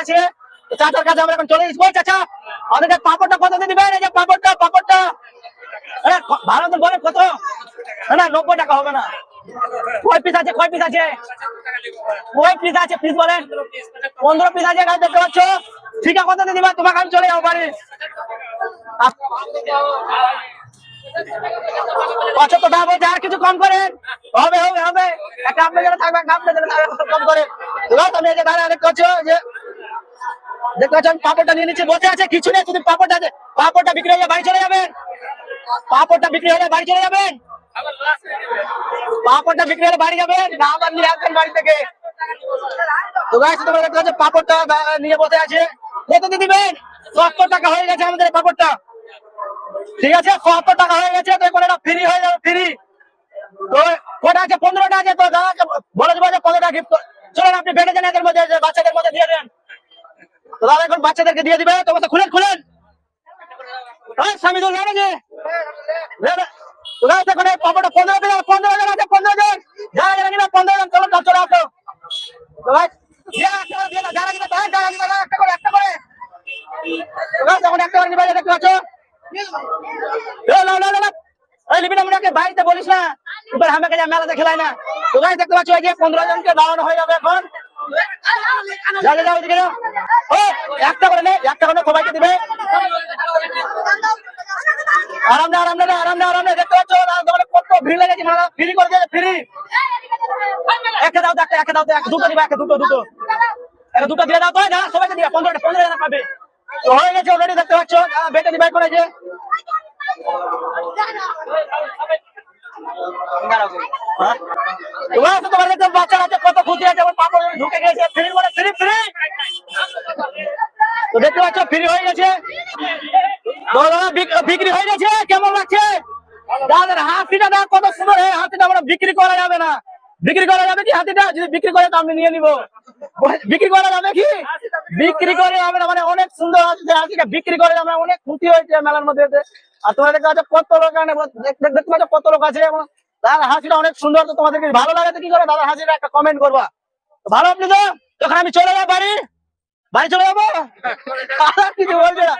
আছে। চাচার কাছে আমরা এখন চলে এসবো। চাচা আমাদেরকে পাপড়টা কত দিয়ে দিবেন? এই যে পাপড়টা ভালো তো বলেন কত? না 90 টাকা হবে না। কয় পিস আছে? কয় পিস আছে? পিস বলেন। 15 পিস আছে গাছ দেখতে পাচ্ছ। ঠিক আছে, কত দিয়ে দিবা? তোমাকে আমি চলে যাবো বাড়ি। 75 টাকা বলছে, আর কিছু কম করেন? হবে হবে হবে, একটা আপনার জন্য থাকবে, আপনার জন্য থাকবে, কম করে। আমি এই যে দাঁড়া দেখতে পাচ্ছ যে দেখতে পাচ্ছ আমি পাপড়টা নিয়ে নিচ্ছি। বসে আছে কিছু নেই, শুধু পাপড়টা আছে। পাপড়টা বিক্রি হয়ে বাড়ি চলে যাবেন। পাপড়টা বিক্রি হলে বাড়ি চলে যাবেন। পাপড়টা বিক্রি হলে বাড়ি যাবেন না আবার নিয়ে আসবেন বাড়ি থেকে। তো গাইস তোমরা দেখতে পাচ্ছ পাপড়টা নিয়ে বসে আছে। কত দিয়ে দিবেন? 70 টাকা হয়ে গেছে আমাদের পাপড়টা। ঠিক আছে, 70 টাকা হয়ে গেছে। তো কোনটা ফ্রি হয়ে যাবে, ফ্রি। তো কোটা আছে 15টা আছে। তো দাদাকে বলে দেবো যে 15টা গিফট। চলেন আপনি বেড়ে যান, এদের মধ্যে বাচ্চাদের মধ্যে দিয়ে দেন। তো দাদা এখন বাচ্চাদেরকে দিয়ে দিবে। তো খুলেন খুলেন। স্বামীদুল নাকি? এখন এই পাপড়টা 15 জন আছে, 15 জন যারা যারা নিবে 15 জন চলো চলে আসো। তো ভাই যারা নিবে একটা করে যখন একটা করে নিবে দেখতে পাচ্ছ। বাড়িতে বলিস না, এবার আমাকে মেলাতে খেলায় না। তো ভাই দেখতে পাচ্ছ এই যে 15 জনকে দাঁড়ানো হয়ে যাবে এখন। একটা করে নে, একটা করে সবাইকে দিবে। আরাম দেখতে পাচ্ছ কত ভিড় লেগেছে। ফ্রি করে দিয়েছে, ফ্রি। একটা দাও, একটা দাও, দুটো দিবা, দুটো দিয়ে দাও। তো সবাইকে দিবা, 15 জন পাবে। তো হয়ে গেছে অলরেডি দেখতে পাচ্ছ। বেটে দিবা এখন। যে তোমার দেখতে বাচ্চারা আছে কত খুশি আছে। পাপড় ঢুকে গেছে, ফ্রি করে ফ্রি ফ্রি। তো দেখতে পাচ্ছ ফ্রি হয়ে গেছে। বিক্রি হয়ে গেছে। কেমন লাগছে? দাদার হাতিটা দেখ কত সুন্দর। এই হাতিটা আমরা বিক্রি করা যাবে না। বিক্রি করা যাবে কি হাতিটা? যদি বিক্রি করে তো আমি নিয়ে নিবো। বিক্রি করা যাবে কি? বিক্রি করে আমরা মানে অনেক সুন্দর হাতিটা বিক্রি করে আমরা অনেক খুশি হয়েছে মেলার মধ্যে। আর তোমাদের দেখতে পাচ্ছ কত লোক দেখতে পাচ্ছ কত লোক আছে। দাদার হাসিটা অনেক সুন্দর। তো তোমাদেরকে ভালো লাগে তো কি করে দাদার হাসিটা একটা কমেন্ট করবা। ভালো আপনি তো তখন আমি চলে যাবো বাড়ি চলে যাবো। কিছু বলবে না।